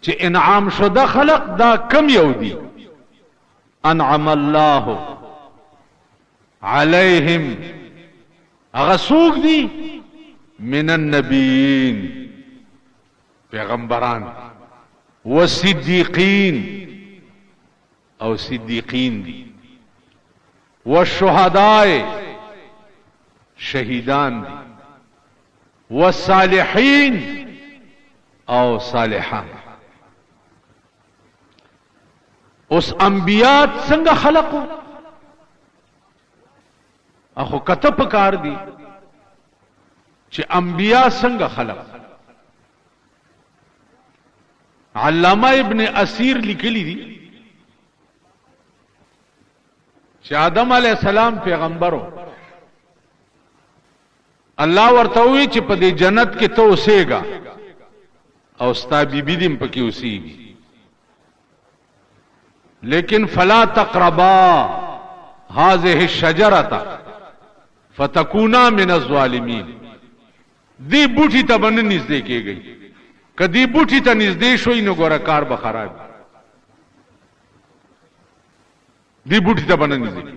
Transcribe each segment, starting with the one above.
چې انعام شده خلق دا کم یو دي؟ انعم الله علیهم هغه څوک دي؟ من النبیین پیغمبران، والصدیقین او صدیقین دی، والشهداء شهیدان دی، والصالحین او صالحان. اس انبیاء څنګه خلقو؟ اخو کته پکار دی چې انبیاء څنګه خلق. علامہ ابن اسیر لیکلی دی چې آدم علیہ السلام پیغمبرو، الله ورته وی چې په دې جنت کې ته اوسېګا او ستا بیبي دې پکې اوسېږي، لیکن فلا تقربا هذه الشجرة فتكونا من الظالمين. دی بوټي ته باندې نږدې کېږي، کدی بوټي ته نږدې شوي نو ګوره کار به خراب. دی بوټي ته باندې نږدې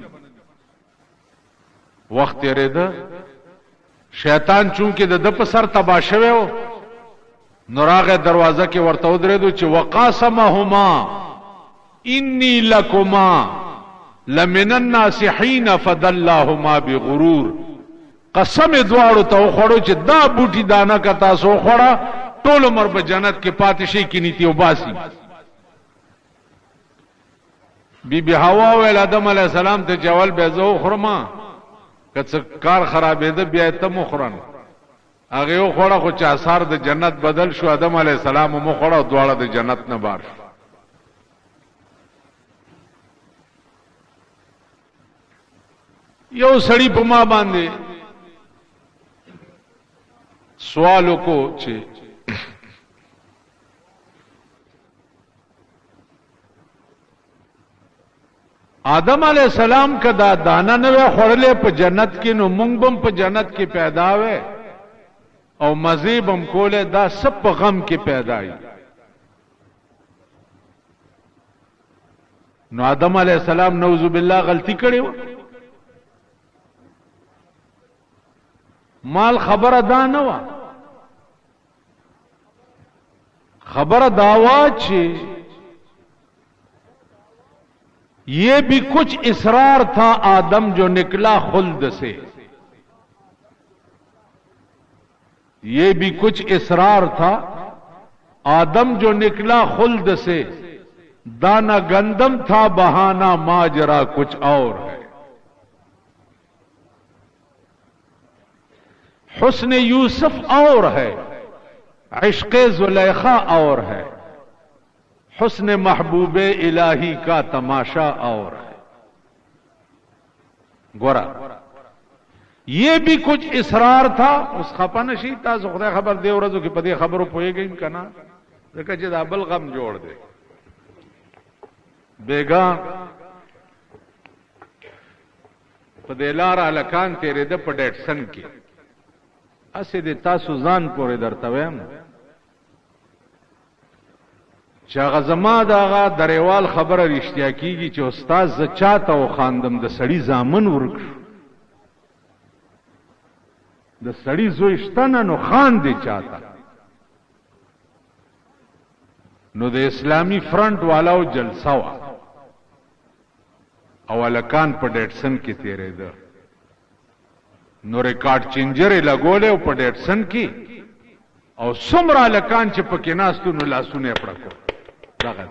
وخت تیرېده، شیطان چونکې د په سر تبا شوی و نو راغی دروازه کې ورته ودرېدو چې وقاسمهما انی لکما لمن الناصحین فدلاهما بغرور. قسم دواړو ته وخوړو چې دا بوټي دانه که تاسو وخوړه ټول عمر په جنت کې پاتې شي کې نیتی وباسي. بی بی حوا ویل آدم علیہ السلام ته چې اول به زه وخورم که څه کار خرابېده بیا ته مو خورن. هغې وخوړه خو چې اثار د جنت بدل شو، آدم علیہ السلام هم وخوړه او دواړه د جنت نه بار شو. یو سړی په ما باندې سوال وکړو چې آدم علیہ السلام کا دا دانا نوے خوڑلے پا جنت کی نو مونگ بم پا جنت کی پیداوے او مزیبم کولے دا سب پا غم کی پیدائی. نو آدم علیہ السلام نوذو باللہ غلطی کڑی ہو. مال خبر دا نوا، خبر داوا چھے یہ بھی کچھ اصرار تھا آدم جو نکلا خلد سے، یہ بھی کچھ اصرار تھا آدم جو نکلا خلد سے، دانا گندم تھا بہانہ ماجرا کچھ اور ہے. حسن یوسف اور ہے، عشق زلیخا اور ہے، حسن محبوب الہی کا تماشا اور ہے. گورا یہ بھی کچھ اصرار تھا. اس خپا نشی تاسو خدای خبر دے ورځو کې پدې خبرو پوهیږئ کنا ځکه چې دا بل غم جوړ دی. بیگا پدې لار الکان تیرې د پډټسن کې اسې د تاسو ځان پورې درته وایم چې هغه زما دغه دریوال خبره رښتیا کیږي چې استاد ز چاته و خاندم د سړی زامن ورک شو، د سړی زوی شتنه نو خان دی چاته. نو د اسلامی فرنٹ والاو جلسه وا او الکان په ډیټسن کې تیرېده، نو ریکارډ چینجر لګولې او په ډیټسن کې او څومره الکان چې پکې ناستو نو لاسونه پړکو دغه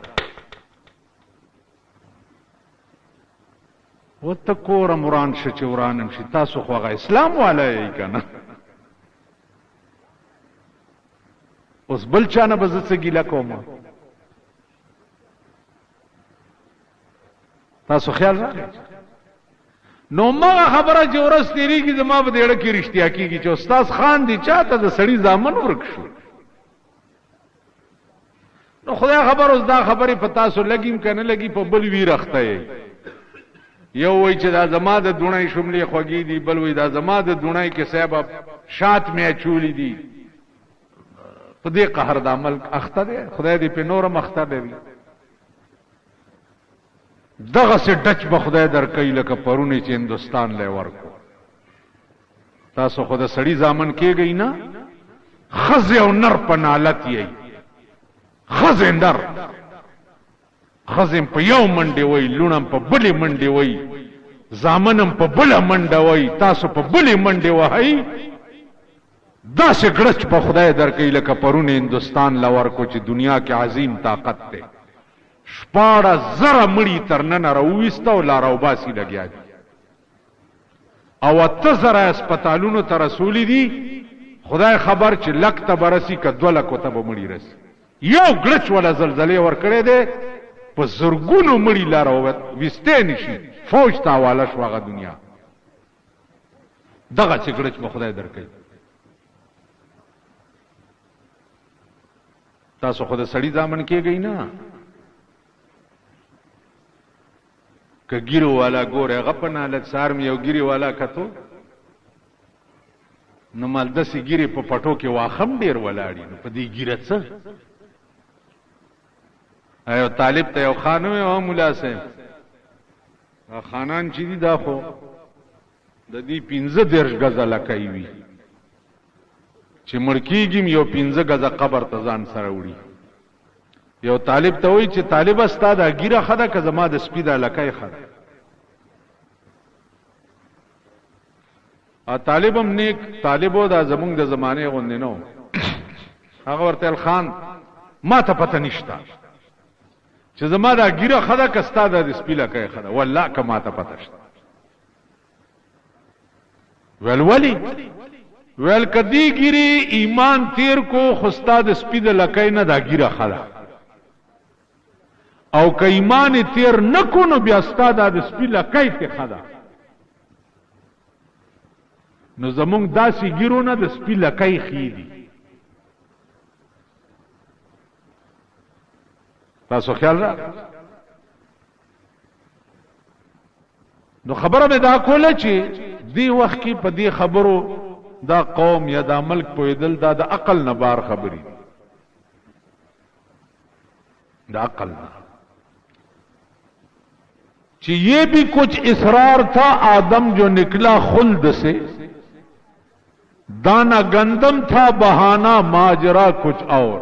وته کور مران شچ ورانم شي. تاسو خو هغه اسلام والای کنه، اوس بل چانه بز څه ګیلا کوم. تاسو خیال راغی نو ما خبره چې ورس تیریږي زما په دیړه کې رښتیا کیږي چې استاد خان دی چاته د سړی ځامن ورک شو. نو خدای خبر اوس دا خبرې په تاسو لګیم کنه لګي په بل وی رخته یو وای چې دا زما د دونای شملې خوږی دی، بل وای دا زما د دونای کې صاحب شات مې چولی دی. په دې قهر د عمل اخته دی، خدای دې په نورم اخته دی. دغه سه ډچ به خدای درکوي لکه پرونه چې هندوستان له ورکو. تاسو خو د سړی ځامن کېږئ نه، ښځې او نر په نالت یې، ښځې نر، ښځې په یو منډې وی، لوڼم په بلې منډې وی، زامنم په بله منډه وی، تاسو په بلې منډې وهئ. داسې ګړچ په خدای درکوي لکه پرونه هندوستان له ورکو چې دنیا کې عظیم طاقت دی. 14,000 مړي تر ننه راوویسته او لا راوباسي لګیا دي، او 8,000 اسپتالونو ته رسولي دي. خدای خبر چې لک ته برسي که 2 لکو ته به مړي رسي. یو ګړچ ولا زلزلې ورکړی دی، په زرګونو مړي لا راوویستی نشي، فوج ته حواله شو هغه دنیا. دغسې ګړچ به خدای درکوي. تاسو خو د سړي ځامن کېږئ نه، که ګیرو والا ګوره هغه په نالت سار مې یو ګیري والا کتو نو مال داسې ګیرې په پټو کې واخم ډېر ولاړي، نو په دې ګیره څه. یو طالب ته یو خان وی، او ملا صاحب خانان چې دي دا خو د دې 15 غزه لکۍ وي چې مړ کېږم یو 15 غزه قبر ته ځان سره وړي. یو طالب ته وایي چې طالبه ستا دا ګیره ښه ده که زما د سپي دا لکۍ ښه ده؟ طالب هم نیک طالب و، دا زمونږ د زمانې غوندې نه و. هغه ورته ویل خان ما ته پته نشته چې زما دا ګیره ښه ده که ستا د سپي لکۍ ښه ده؟ والله که ما ته پته شته. ویل ولې؟ ویل که دې ګیرې ایمان تیر کو خو ستا د سپي د لکۍ نه دا ګیره ښه ده، او که ایمان تیر نکو نو بیا ستا دا د سپي لکۍ ته ښه ده. نو زمونږ داسې ګیرو نه د سپي لکۍ ښې دي. تاسو خیال را نو خبره مې دا کوله چې دی وخت کې په دې خبرو دا قوم یا دا ملک پویدل دا د عقل نه بار خبري، دا عقل نه. چې یہ بھی کچھ اصرار تھا آدم جو نکلا خلد سے، دانا گندم تھا بہانا ماجرا کچھ اور.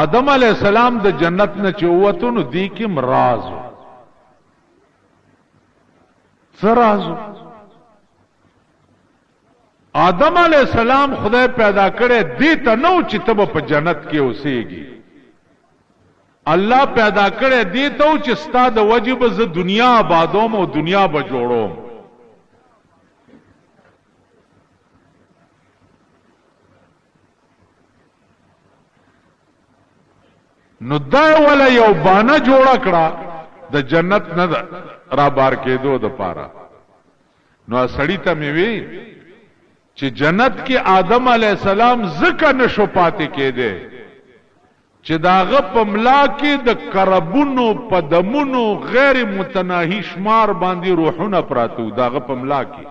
آدم علیہ السلام د جنت نه چوتو نو دی کیم رازو سرازو. آدم علیہ السلام خدای پیدا کړي دی ته نو چې تب په جنت کې اوسېږي. الله پیدا کړي دی ته چې ستا د وجب ز دنیا آبادوم او دنیا به جوړوم. نو دا ولا یو بانا جوړه کړه د جنت نه را بار کېدو د پاره. نو سړی ته مې وی چې جنت کې آدم علیہ السلام زکه نشو پاتې کېده چې داغه په ملا کې د کربونو پدمونو غیر متناهی شمار باندې روحونه پراتو داغه په ملا کې،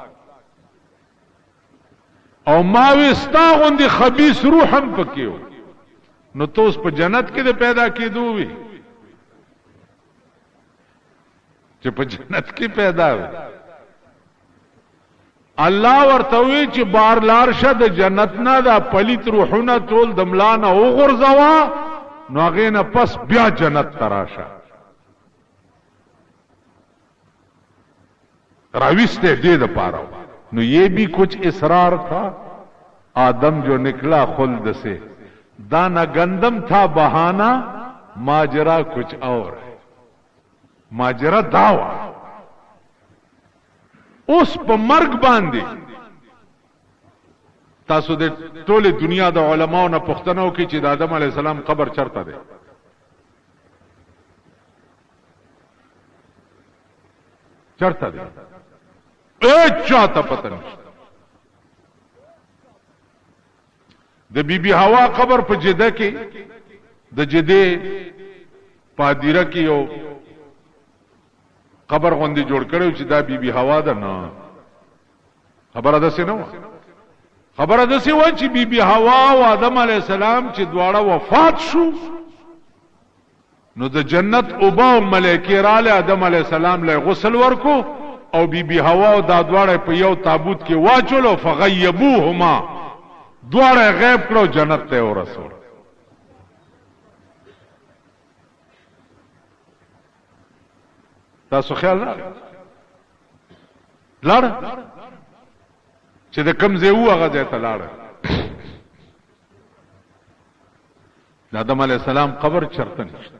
او ما وستا غوندي خبيث روح هم پکېو. نو توس په جنت کې د پیدا کېدو وي چې په جنت کې پیدا وي. الله ورته وی چې بار لار شه د جنت نه دا پلیت روحونه ټول د ملانه وغورځوا، نو هغه نه پس بیا جنت تراشه راويسته دې د پاره. نو یہ بھی کچھ اصرار تھا آدم جو نکلا خلد سے، دانا گندم تھا بہانا ماجرا کچھ اور ہے. ماجرا داوا اوس په مرګ باندې تاسو د ټوله دنیا د علماو نه پوښتنه وکړئ چې د آدم علی السلام قبر چرته دی. چرته دی؟ چاته پته نشته. د بیبي حوا قبر په جده کې د جده پادیره کې یو قبر غوندي جوړ کړو چې دا بیبي حوا ده. نه خبره ده څه نه خبره دسی وای چې بی بی حوا او آدم علی السلام چې دواړه وفات شو نو د جنت اوبا او ملائکه رااله آدم علی السلام له غسل ورکو او بی بی حوا او دا دواړه په یو تابوت کې واچولو فغیبوهما دواړه غیب کړو جنت ته ورسول. تاسو خیال لاړ چې د کم ځای وو هغه ځای ته لاړ. د آدم علیه السلام قبر چرته نشته،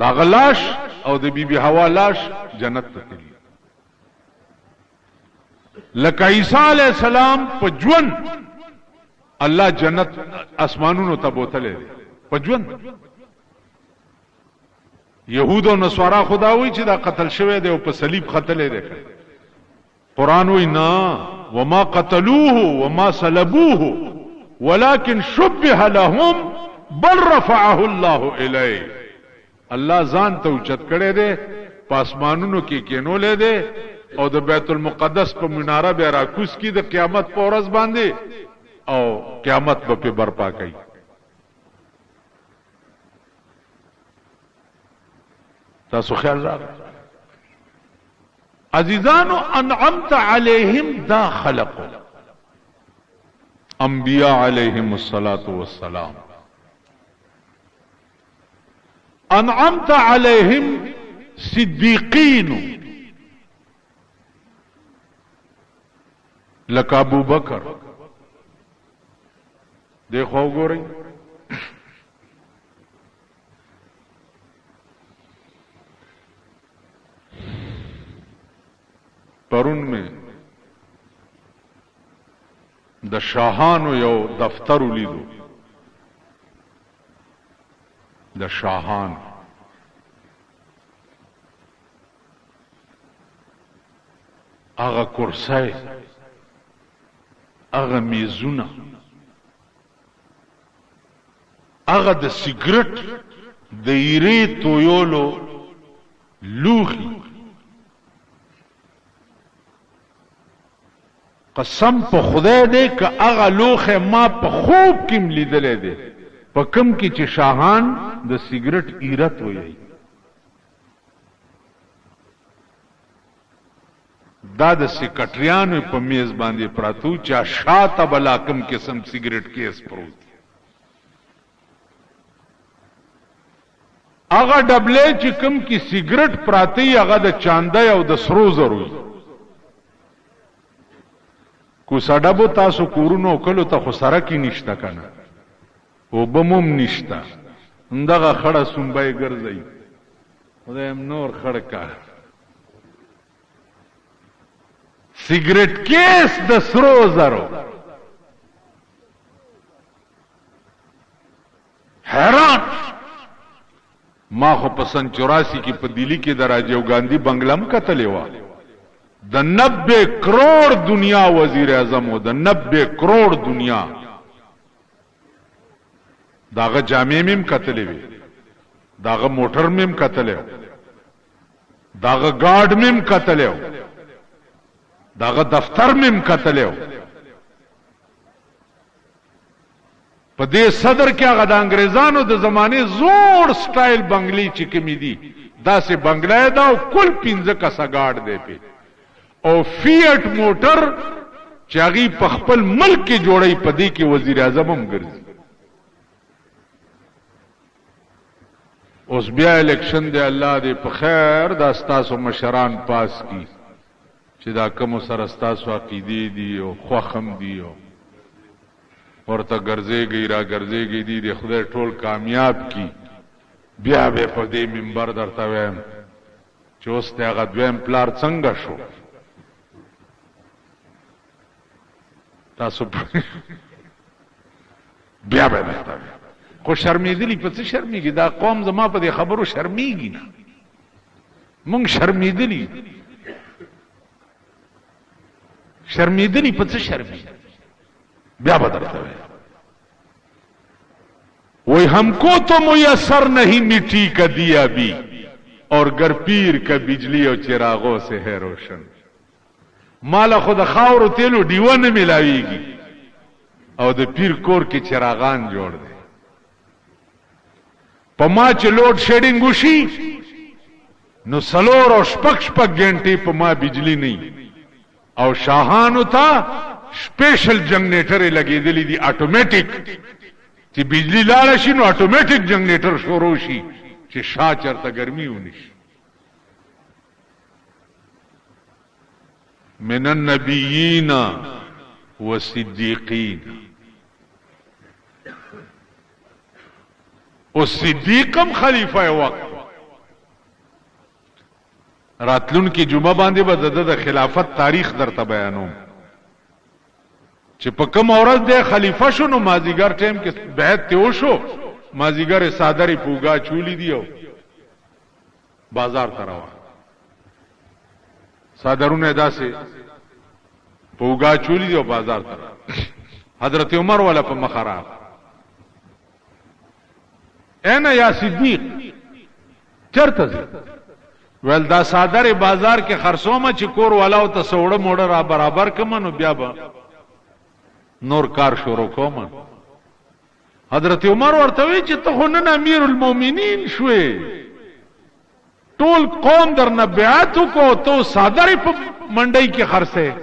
دا غلاش او د بیبي حوا لاش جنت ته تللی. لکه عیسی علیہ السلام په ژوند الله جنت اسمانونو ته بوتلې په ژوند. يهود او نصارا خداوي چې دا قتل شوی دی او په صلیب قتلې دی. قران وی نه وما قتلوه وما صلبوه ولكن شبه لهم بل رفعه الله الیه. الله ځان ته اوچت کړی دی، پاسمانونو کې کېنولې دی او د بیت المقدس په مناره به راکوس کی د قیامت په ورځ باندې او قیامت په برپا کوي. تاسو خیال راغی عزیزانو انعمت علیہم دا خلقو انبیاء علیہم الصلاة والسلام انعمت علیہم صدیقین لکا ابو بکر دیکھو گو رہی پرون میں د شاهانو یو دفتر ولیدو، د شاهان هغه کرسی هغه میزونه هغه د سیګریټ د ایرې تویولو لوخي قسم په خدای دې که هغه لوخه ما په خوب کې لیدلې ده په کم کې چې شاهان د سیګریټ ایرت وایي. دا د سیکټریانو په میز باندې پراتو چې شاته بلا کم قسم سیګریټ کیس پروت. هغه ډبلې چې کم کې سیګریټ پراتی هغه د چاندای او د سرو زرو. کو سړبو تاسو کورونو کلو ته خو سره کې نشته کنه او بموم نشته اندغه خړه سنبای ګرځي خدایم نور خړکا سیګریټ کیس د سرو زرو. حیران ما خو په سن 84 کې په دلی کې د راجیو ګاندھی بنگلم کتلې و د 90 کروڑ دنیا وزیر اعظم و د 90 کروڑ دنیا داغه جامع مم کتلې وي، داغه موټر مم کتلې، داغه گارد مم کتلې، داغه دفتر مم کتلې. په دې صدر کې هغه د انګريزانو د زمانه زوړ سټایل بنگلي چې کمی دي دا سه بنگلا دا او کل 15 کسا گارد دی په او فیټ موټر چاغي په خپل ملک کې جوړي پدې کې وزیر اعظم هم ګرځي. اوس بیا الیکشن دی الله دې په خیر دا ستاسو مشران پاس کی چې دا کوم سره ستاسو عقیده دي او خوخم دي او ورته ګرځيږي را ګرځيږي دي د خدای ټول کامیاب کی. بیا به په دې منبر درته وایم چې اوس ته هغه دویم پلار څنګه شو. تاسو بیا به درته خو شرمېدلی په څه شرمېږي؟ دا قوم زما په دې خبرو شرمېږي نه، مونږ شرمېدلی په څه شرمېږي؟ بیا به درته وہی ہم کو تو میسر نہیں مٹی کا دیا بھی اور گر پیر کا بجلی اور چراغوں سے ہے روشن. مال خو د خاورو تیلو ډیوه نه ملاویږي او د پیر کور کې چراغان جوړ دی په ما چې لوډ شیډینګ وشي نو 4 او 6 غنټې په ما بجلی نه او شاهانو ته سپیشل جنریټر لګېدلی دي اټومیټیک چې بجلی لاړه شي نو اټومیټیک جنریټر شروع شي چې شاه چرته ګرمي ونی شي من النبیین والصدیقین او صدیقم خلیفہ وقت راتلون کی جمعه باندې به د خلافت تاریخ درته بیانوم چې په کوم ورځ د خلیفہ شونو مازیګر ټیم کې بیعت ته وشو مازیګر صادری پوګا چولی دیو بازار ته راو صادرونه داسې پوګا چولی دیو بازار ته حضرت عمر والا په مخرا انا یا صدیق چرته ول دا صادر بازار کې خرڅومه چې کور والا او ته سوړه موړه را برابر کمنو بیا به نور کار شروع کوم حضرت عمر ورته وی چې ته خو نن امیر المؤمنین شوې ټول قوم درنه بیعت کو ته صادر په منډي کې خرڅه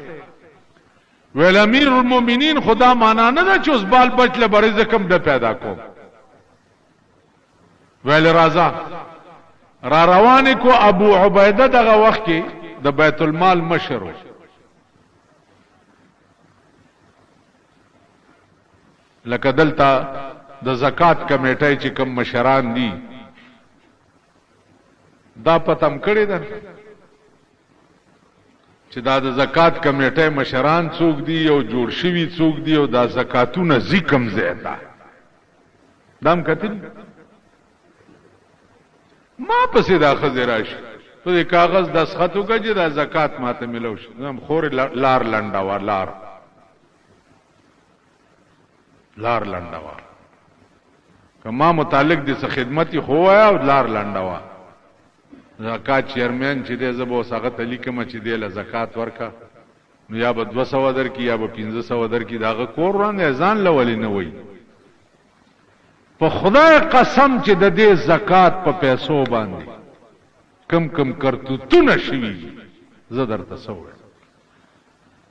ویل امیر المؤمنین خدا معنا نه ده چې اوس بال بچ له برز کم د پیدا کو ویل رازا را روان کو ابو عبیده دغه وخت کې د بیت المال مشر لکه دلته د زکات کمیټه چې کوم مشران دي دا پتم کړی ده چې دا د زکات کمیټه مشران څوک دي او جوړ شوی څوک دي او دا زکاتونه زکم زیاده دام کتل ما پسې دا خزر راشي په کاغذ دستخط وکړي دا زکات ماته ملو شي زم خور لار لنډا ور لار لنډا ور کما متعلق دي څه خدمتي خو او لار لنډا ور زکات چیرمن چې دې زبو ساغت علی کما چې دې له زکات ورکا نو یا به 200 در کی یا به 1500 در کی داغه کور وړاندې ځان لولې نه وای په خدای قسم چې د دې زکات په پیسو باندې کم کم کرتوتونه شوي زه درته سوې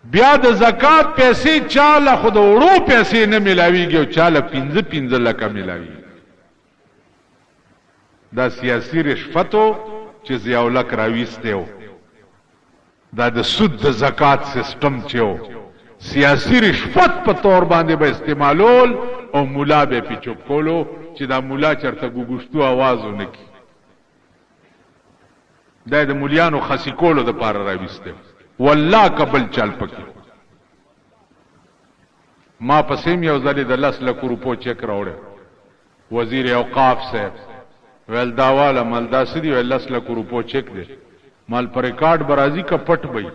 بیا د زکات پیسې چاله خود وړو پیسې نه ملاويږي او چاله 15 لکه ملاويږي دا سیاسي رشوتو چې زیاولک راويستیو دا د سود د زکات سیستم چيو سیاسي رشوت په تور باندې به استعمالول او مولا به په چوپ کولو چې دا مولا چرته ګوګشتو आवाज ونکي دا د مولیانو خاصی کولو د پاره راويسته والله قبل چل پکې ما پسیم یو ځلې د 10 لک روپو چک راوړل وزیر اوقاف صاحب ویل داواله مالدا سړي ویل 10 لک روپو چک دے مال پر ریکارډ برازي کا پټ بې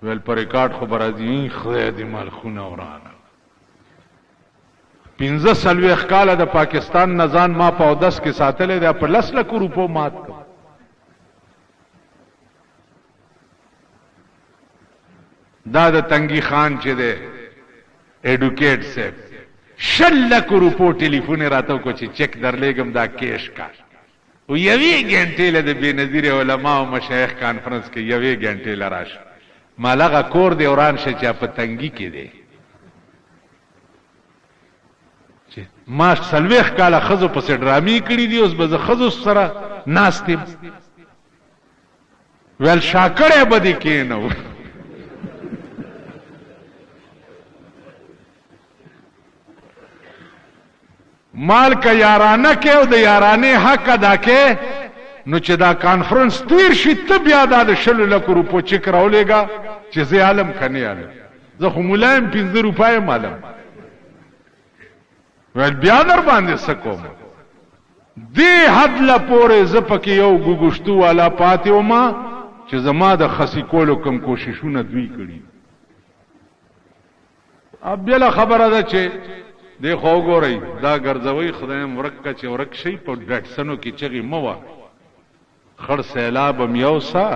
ویل پر ریکارډ خو برازي خدای دې مال خونه ورانه 15 کاله د پاکستان نزان ما په 10 کې ساتلې ده په 10 لک روپو مات دا د تنگی خان چې ده ایڈوکیٹ سے 6 لک روپو ټلیفون راته کو چې چک درلېګم دا کیش کا او یوې غنټې له د بنظیر علماء او مشایخ کانفرنس کې یوې غنټې لراش مالغه کور دی اوران شه چې په تنگی کې دی چې ما 40 کاله خزو په ډرامي کړې دي اوس به خزو سره ناستم ول شاکړې بدی کینو مال کا یارانه کې او د یارانه حق ادا کې نو چې دا کانفرنس تیر شي ته بیا د 6 لک روپو چک راولېګا چې زه عالم کني عالم زه خو ملایم 15 روپای مالم ول بیا در باندې سکوم دې حد لا پورې زپکه یو ګوګشتو والا پاتې و ما چې زما د خسي کولو کم کوششونه دوی کړی اب بیا خبره ده چې دی خو ګورئ دا ګرځوي خدایم ورکه چې ورک شي په ډټسنو کې چغي مو خړ سیلاب میوسا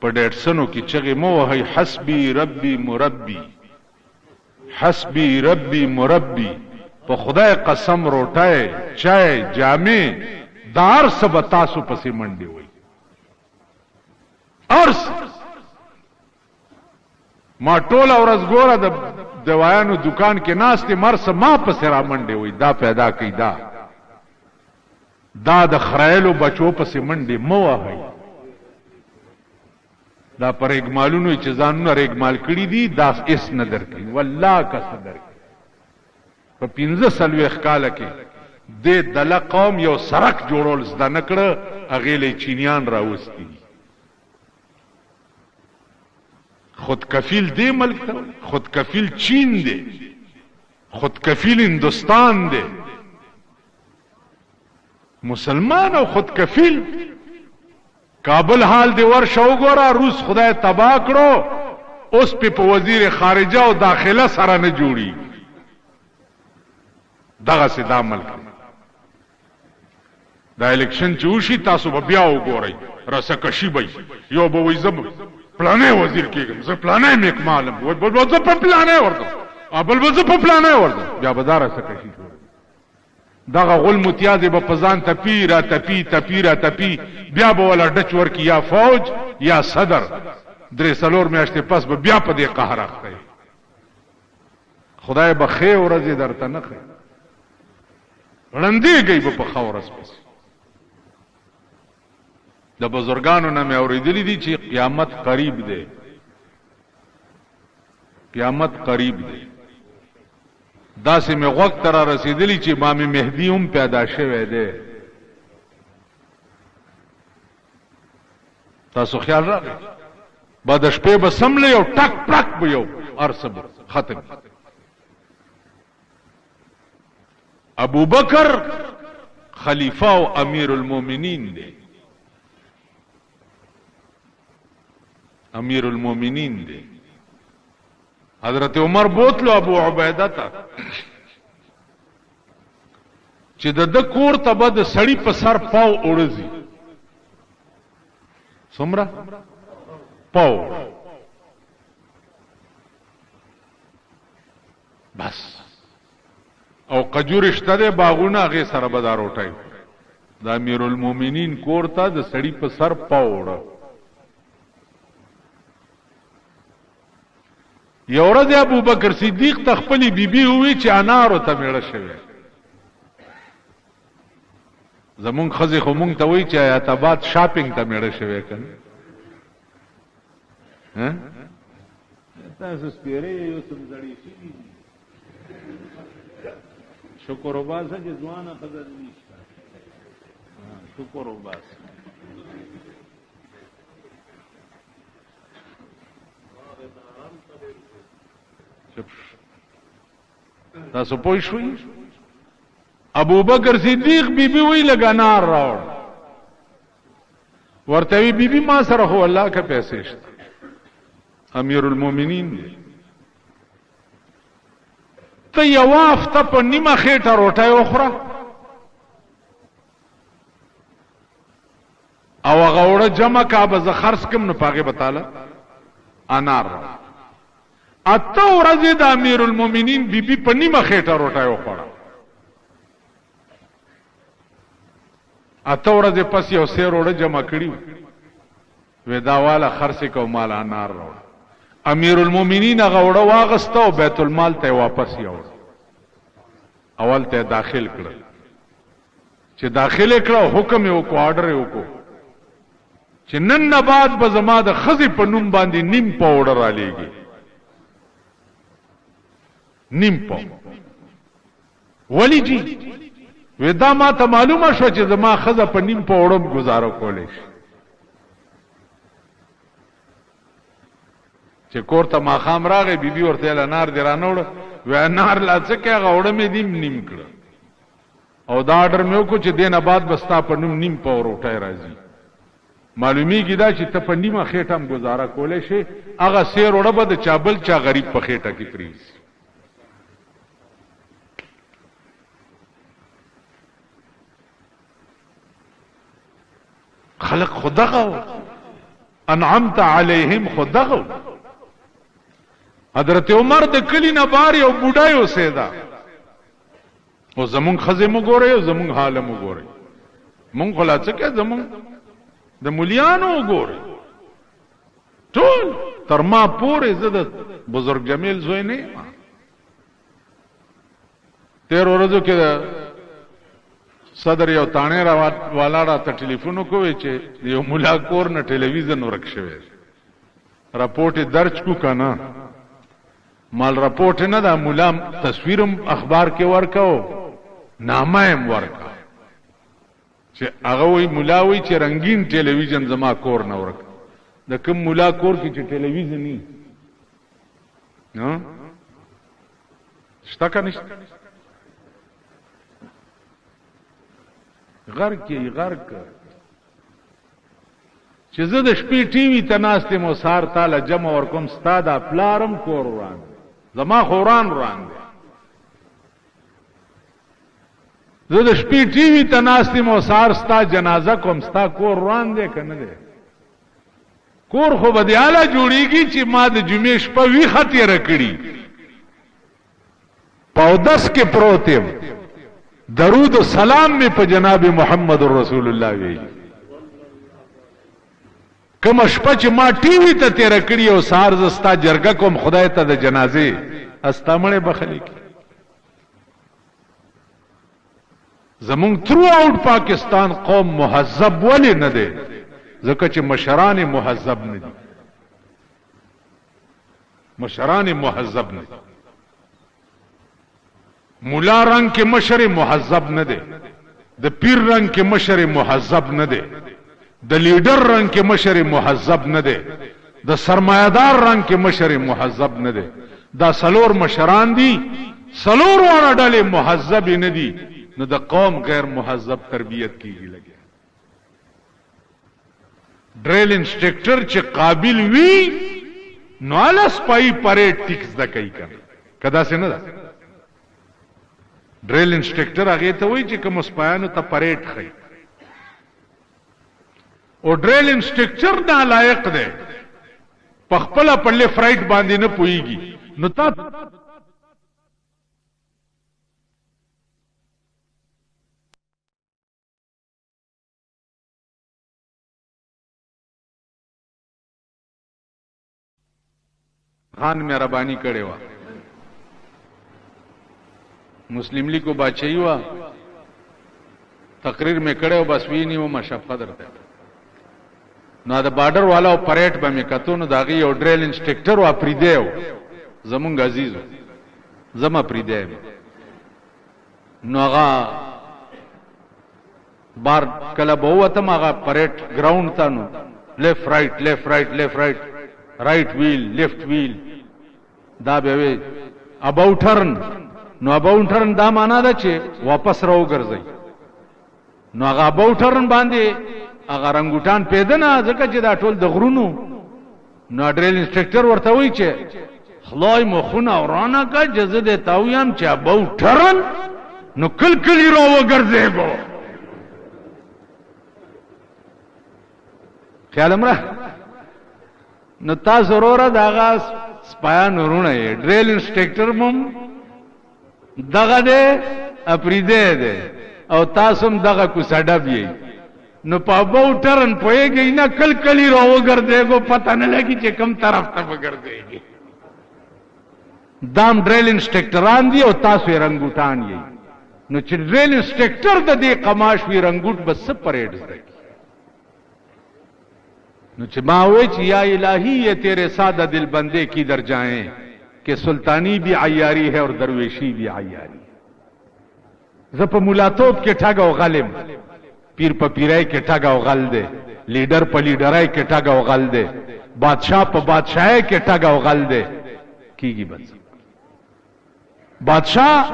په ډیټسنو کې چغې مو وهئ حسبي ربي مربي حسبي ربي مربي په خدای قسم روټای چای جامې دا هر څه به تاسو پسې منډې وئ ارس ما ټوله ورځ ګوره د دوایانو دکان کې ناستې مرسه ما پسې را منډې وئ دا پیدا کوي دا د خرایلو بچو پسې منډې مه وهئ دا پر اګمالونو چې ځانونه ریګمال کړي دي دا اس نه درکوي والله کس درکوي په 15 کاله کې د دله قوم یو سرک جوړول زده نه کړه هغې له چینیان راوستي دي خود کفیل دی ملک ته خود کفیل چین دی خود کفیل هندوستان دی مسلمان او خود کفیل کابل حال دی ورشه وګوره روس خدای تباه کړو اوس په وزیر خارجه او داخله سره نه جوړي دغه سي دا ملک دا الیکشن چې وشي تاسو به بیا وګورئ رسکشي به یو به وایي زه پلانې وزیر کېږم زه پلانې مې کمالم بل زه په پلانې ورځم بل به زه په پلانې ورځم بیا به دا رسکشي دغه غل متیازې به په ځان تپي را تپي را تپي بیا به ولا ډچ ورکي یا فوج یا صدر 3 میاشتې پس به بیا په دې قهر اخته خدای به ښې ورځې درته نه ښي ړندېږئ به په ښه ورځ پسې د بزرګانو نه مې اورېدلي دي چې قیامت قریب دی قیامت قریب دی داسې مې غوږ ته را رسېدلي چې امام مهدي هم پیدا شوی دی تاسو خیال راغی به د شپې به سملی او ټک پړک به یو هر څه به ختم ابو بکر خلیفہ او امیر المومنین دی امیر المومنین دی حضرت عمر بوتلو ابو عبیده تا چې د کور ته به د سړی په سر پاو اوړځي څومره پاو بس او قجور شته ده باغونه هغې سره به دا روټی د امیر المومنین کور ته د سړی په سر پاو اوړه یو ورځ ابو بکر صدیق ته خپلې بیبي ووی چې انارو ته میړه شوی زمونږ ښځې خو مونږ ته وایي چې حیات آباد شاپینګ ته میړه شوی که نه تاسو سپېرې یو څه زړې شوي دي شکر وباسه چې ځوانه ښځه نشته شکر وباسه تاسو پوه شوئ ابو بکر صدیق بیبي وی لګا نار راوړ ورته وی بیبي ما سره هو الله کا پیسې شته امیر المومنین دی ته یو هفته په نیمه خېټه روټۍ وخوره او هغه وړه جمع کا به زه خرڅ کړم نو په هغې به تاله انار راوړ اته ورځې د امیر المومنین بیبي په نیمه خېټه روټۍ وخوړه اته ورځې پس یو سیر وړه جمع کړي وې دا واله خرڅې کو مال انار راوړ امیر المومنین هغه وړه واغسته او بیت المال ته واپس یوړ اول ته داخل کړ چې داخل کړه حکم یې وکړو آرډر یې وکړو چې نن نه بعد به زما د ښځې په نوم باندې نیم پاوډر رالیږي نیم پاو ولی جی وی دا ما ته معلومه شو چې زما ښځه په نیم پاوډم گزاره کولی شي چې کور ته ماښام راغی بیبي ورته ویل انار دې رانوړه وی انار لا څه کوې هغه اوړه مې نیم کړه او دا آرډر مې وکړو چې دې نه بعد به ستا په نوم نیم پاو روټۍ راځي معلومیږي دا چې ته په نیمه خېټه هم گزاره کولی شي هغه سیر اوړه به د چا بل چا غریب په خېټه کې پرېږدي خلق خدغه انعمت علیہم خدغو حضرت عمر د کلی نه بار یو بوډای اوسېدا او زمون خزه مو ګورې او زمون حال مو ګورې مونږ خلاص کې زمون د مليانو ګورې ټول تر ما پورې زده بزرگ جمیل زوی نه تیر ورځو کې صدر یو تانه والا را ته ټلیفون وکوي چې یو مولا کور نه ټلویزیون ورک شوی راپورټ درج کو کنه مال راپورټ نه دا مولا تصویرم اخبار کې ورکاو نامه هم ورکا چې هغه وی مولا وی چې رنگین ټلویزیون زما کور نه ورک د کوم مولا کور کې چې ټلویزیون نه شتا کنه غر کې غرق چې زه د شپې ټي وي تناسته مو سار تعالی جمع ور کوم استاد پلارم کور وران زما خوران وران زه د شپې ټي وي تناسته مو سار ستا جنازه کوم ستا کور وران دی کنه دی کور خو به دیاله جوړیږي چې ما د جمعې شپه وی خطر کړی پاودس کې پروتم درود و سلام میں پا جناب محمد رسول اللہ وی کم اشپا چی ما ٹی وی تا تیرا کری او سار زستا جرگا کم خدای تا دا جنازے استامنے بخلی کی زمون ترو آؤٹ پاکستان قوم محذب ولی ندے زکا چی مشران محذب ندی مشران محذب ندی مولا رنگ کے مشر محذب نہ دے د پیر رنگ کے مشر محذب نہ دے د لیڈر رنگ کے مشر محذب نہ دے د سرمایدار رنگ کے مشر محذب نہ دے دا سلور مشران دی سلور وانا ڈالے محذب نہ دی نو د قوم غیر محذب تربیت کی گی لگے ڈریل انسٹرکٹر چے قابل وی نو علا سپائی پریٹ ٹکس دا کئی کدا سے نہ دا ډریل انسټرکټر هغه ته وایي چې کوم سپایانو ته پریټ خي او ډریل انسټرکټر دا لایق دی په خپل په لیفټ رائټ باندې نه پويږي نو تا خان مهرباني کړې و مسلم لیگ کو بادشاہی ہوا تقریر میں کڑے ہو بس وی نہیں وہ مشفقت درتے نو دا بارڈر والا او پریٹ با میں کتو نو داغی او ڈریل انسٹرکٹر وا پریدے ہو زمونگ عزیز ہو زما پریدے نو آغا بار کلب ہوتم آغا پریٹ گراؤنڈ تا نو لیفٹ رائٹ لیفٹ رائٹ لیفٹ رائٹ رائٹ ویل لیفٹ ویل دا بیوے اباؤ ٹرن نو اباؤ ټرن دا معنا ده چې واپس راو ګرځي نو هغه اباؤ ټرن باندې هغه رنګوټان پیدا نه ځکه چې دا ټول د غرونو نو ډریل انسټرکټر ورته وایي چې خدای مو خونه ورانه کا جزه ده تاویم چې اباؤ ټرن نو کل کلی راو ګرځيګو خیال امره نو تاسو ضروره داغه سپایان ورونه ډریل انسټرکټر مم دغه دے اپریده دے او تاسم دغه کو سډب یې نو پابو ټرن پويږي نه کل کلی راو ګرځيګو پتہ نه لګي چې کم طرف ته وګرځيږي دام ډریل انسټرکټران دی او تاسو رنګوټان یې نو چې ډریل انسټرکټر د دې قماش وی رنګوټ بس پریډ دی نو چې ما وې چې یا الہی یہ تیرے سادہ دل بندے کی در جائیں کہ سلطانی بھی عیاری ہے اور درویشی بھی عیاری زپ ملاتوب کے ٹھگ او غلم پیر پا پیرائی کے ٹھگ او غل دے لیڈر پا لیڈرائی کے ٹھگ او غل دے بادشاہ پا بادشاہی کے ٹھگ او غل دے کی گی بس بادشاہ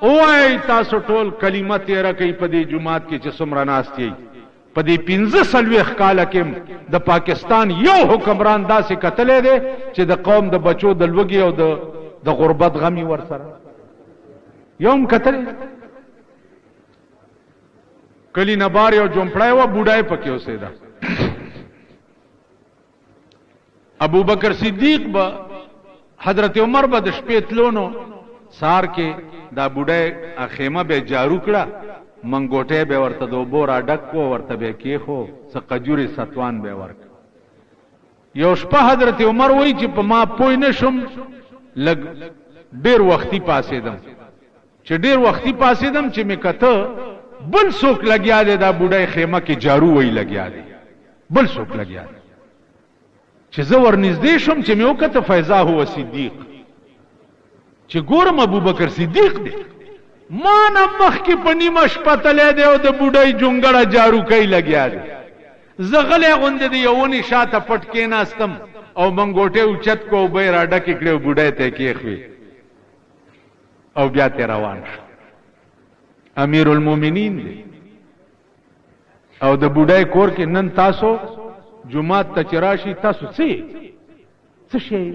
او آئی تاسو ټول کلمه تیرا کئی پا دی جماعت کی چه سمراناستی په دې 15 کاله کې د پاکستان یو حکمران داسې کتلې دی چې د قوم د بچو د لوږې او د غربت غمی ورسره یوم کتلې کلی نبار یو جمپړای و بوډای پکې اوسېدا ابو بکر صدیق با حضرت عمر با د شپې تلونو سار کې دا بوډای خیمه به جارو کړه منګوټه به ورته دو بور اډک کو ورته به کې خو سقجوري ستوان به ورک یو شپه حضرت عمر وای چې په ما پوی نشم لګ ډیر وختي پاسېدم چې ډیر وختي پاسېدم چې می کته بل څوک لګیا دی دا بوډای خیمه کې جارو وای لګیا دی بل څوک لګیا دی چې زه ورنږدې شم چې مې وکړه فیضا هو صدیق چې ګورم ابو بکر صدیق دی ما نه مخکې په نیمه شپه تلی دی او د بوډۍ جونګړه جارو کوي لګیا دی زه غلی غوندې د یو ونې شاته پټ کېناستم او منګوټې اوچت کو او به یې راډکې کړې او بوډۍ ته یې کېښوې او بیا ته روان شو امیر المؤمنین دی او د بوډۍ کور کې نن تاسو جمعات ته چې راشي تاسو څه شی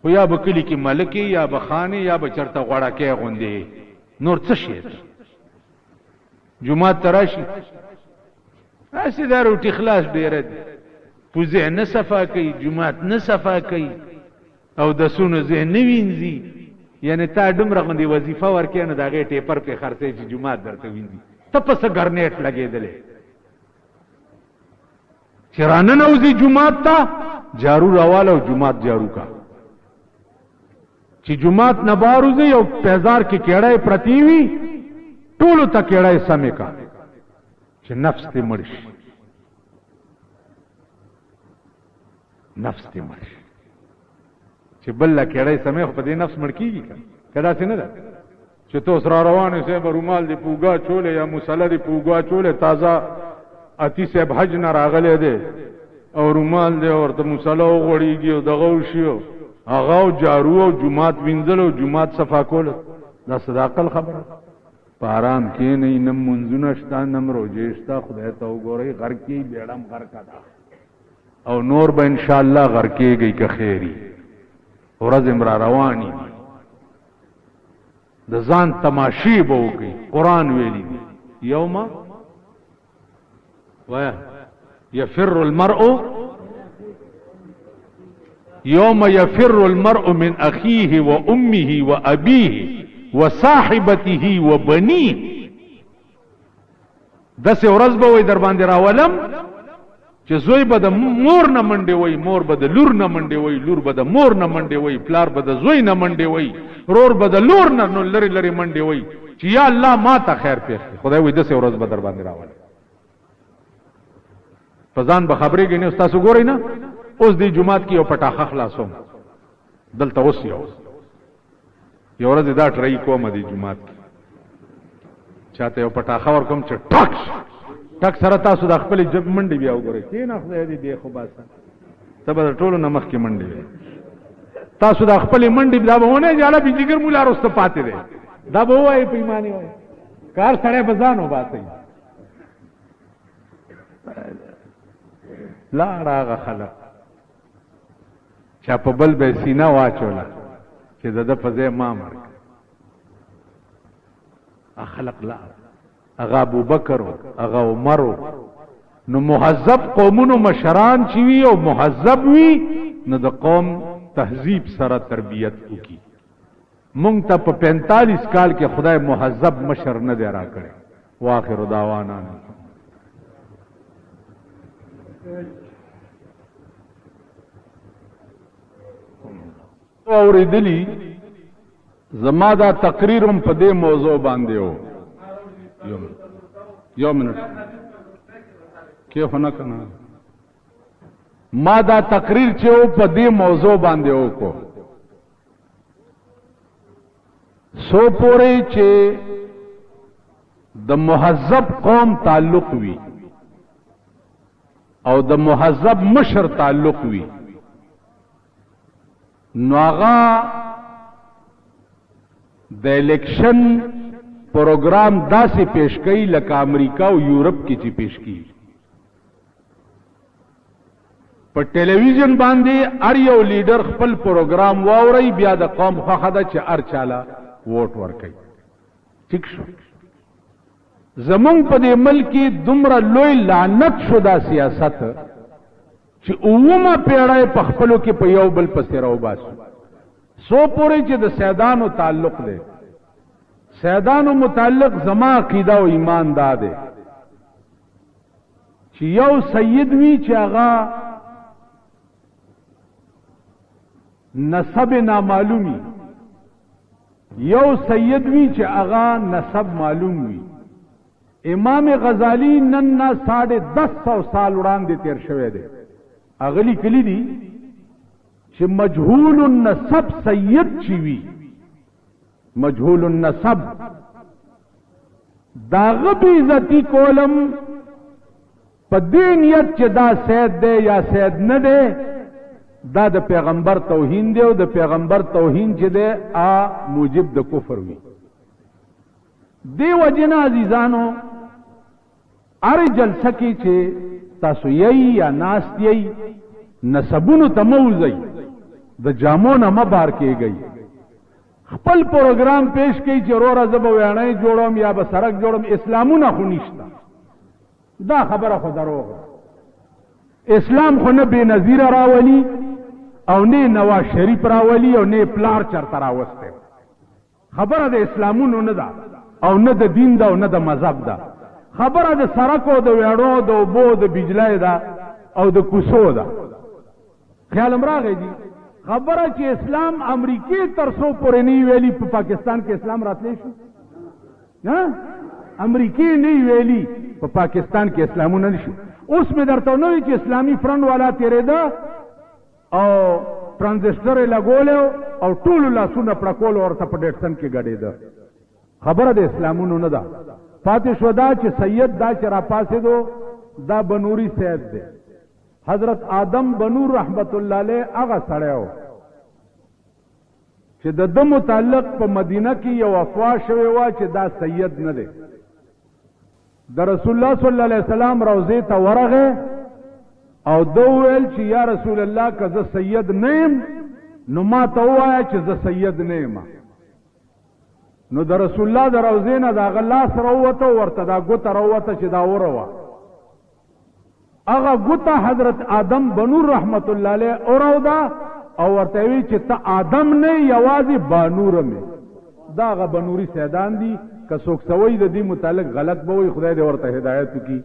خو یا به کلي کې ملکې یا به خانې یا به چېرته غوړکۍ غوندې نور څه شی جمعات ته راشي هسې دا روټي خلاص ډېره دي پوزې نه صفا کوي جمعات نه صفا کوي او د سونو ځای نه وینځي یعنې تا دومره غوندې وظیفه ورکې نو د هغې ټیپر پې خرڅوي چې جمعات درته وینځي ته په څه ګرنیټ لګېدلی چې راننوځي جمعات ته جارو راواله او جمعات جارو کا چې جمعات نه بهر وځي او پیزار کې کېړی پرتی وي ټولو ته کېړی سمې کا چې نفس ته مړ شي نفس ته مړ شي چې بل له کېړی سمې خو په دې نفس مړ کېږي که داسې نه ده چې تو اوس را روان یې به رومال دې په اوږه چولې یا مسله دې په اوږه چولې تازه اتی صاحب حج نه راغلی دی او رومال دی ورته مسله وغوړېږي او دغه وشي هغه او جارو او جومات وینځل او جومات صفا کول دا صداقل خبره په آرام کښېنئ نه منځونه شته نه روژې شته خدای ته وګورئ غر کې بیړم غر کا ده او نور به انشاءالله غر کېږئ که خیري ورځ م را روانې دي د ځان تماشې به وکړئ قرآن ویلی دی یومه يفر المرء يوم يفر المرء من أخيه وأمه وأبيه وصاحبته وبنيه دسې ورځ به وي در باندې راولم چې زوی به د مور نه منډې وي مور به د لور نه منډې وي لور به د مور نه منډې وي پلار به د زوی نه منډې وي رور به د لور نه نو لرې لرې منډې وي چې یا الله ما ته خیر پېښ خدای وایي دسې ورځ به در باندې راولم فزان به خبرې گئی نه تاسو ګورئ نه اوس دې جمعات کې یو پټاخه خلاصوم دلته اوس یو ورځ دا ټرای کوم دې جمعات کې چاته یو پټاخه ورکوم چې ټک سره تاسو د خپل جب منډي بیا وګورئ کېنه خدای دې دی خو باسه ته به ټولو نه مخکې منډي تاسو د خپل منډي دا به ونه جاله به جګر مولا رسته پاتې دی دا به وایي پیمانه وایي کار سره بزانو باسي لا راغه خلق چا په بل به سینه واچوله چې د په ځای ما مرګ خلق لا هغه ابو بکر هغه عمر نو مهذب قومونو مشران چې وي او مهذب وي نو د قوم تهذیب سره تربیت وکي مونږ ته په 45 کال کې خدای مهذب مشر نه دی راکړی واخر دعوانا اوریدلی زما دا تقریرم په دې موضوع باندې و یو منټ کې هونه کنه ما دا تقریر چې و په دې موضوع باندې وکړو سو پورې چې د مهذب قوم تعلق وي او د مهذب مشر تعلق وي نو هغه د الیکشن پروګرام داسې پیش کوي لکه امریکا او یورپ کې چې پیش کوي په ټلویزیون باندې هر یو لیډر خپل پروګرام واوري بیا د قوم خوښه ده چې هر چاله ووټ ورکوي ٹھیک شو زمونږ په دې ملک کې دومره لوی لعنت شو دا سیاست چې اومه پیړۍ په خپلو کې په یو بل پسې راوباسو سو پورې چې د سیدانو تعلق دی. سیدانو متعلق زما عقیده او ایمان دا دی چې یو سید وی چې هغه نسب نامعلومی، یو سید وی چې هغه نسب معلوم وی. امام غزالی نن نه 1050 سال وړاندې تیر شوی دی. اغلی کلی دی چې مجهول النسب سید چی وی، مجهول النسب داغه بی عزتی کولم په دې نیت چې دا سید دی یا سید نه دی، دا د پیغمبر توهین دی او د پیغمبر توهین چې دی موجب د کفر وی. دی وجنه عزیزانو ار جلسه کې چې تاسو یې یا ناست یې نسبونو تموزي د جامو نه مبار کېږي، خپل پروګرام پیش کوي چې رورا زب ویانای جوړوم یا به سرک جوړوم، اسلامونه خو نشته. دا خبره خو دروغ. اسلام خو نه بے نظیر راولي او نه نواز شریف راولي او نه پلار چرته راوسته. خبره د اسلامونو نه ده او نه د دین ده او نه د مذهب ده. خبره د سرکو د ویړو د اوبو د بجلی ده او د کوڅو ده. خیال امراغه دي خبره چې اسلام امریکای تر څو پورې نه ویلي په پاکستان کې اسلام راتلی شو، نه امریکای نه ویلي په پاکستان کې اسلامونه نشو. اوس مې درته نو چې اسلامي فرند والا تیرېده او ترانزسټر یې لګولیو او ټولو لاسونه پړکول ورته په ډیټسن کې ګډېده. خبره د اسلامونو نه ده. پاتې شو دا چې سید دا چې راپاسېدو دا بنوري سید دی. حضرت آدم بنور رحمت الله علیه هغه سړی و چې د ده متعلق په مدینه کې یو افوا شوې وه چې دا سید نه دی. د رسول الله صلی الله علیه وسلم روضې ته ورغی او ده وویل چې یا رسول الله که زه سید نه یم نو ما ته ووایه چې زه سید نه یم. نو د رسول الله د روضې نه د هغه لاس راووته، ورته دا ګوته راووته چې دا وره وه. هغه ګوته حضرت آدم بنور رحمت الله علیه اوروده او ورته وی چې ته آدم نه یوازې بانوره مې. دا هغه بنوري سیدان دي. که څوک سوی د دې متعلق غلط به وي خدای دې ورته هدایت وکړي.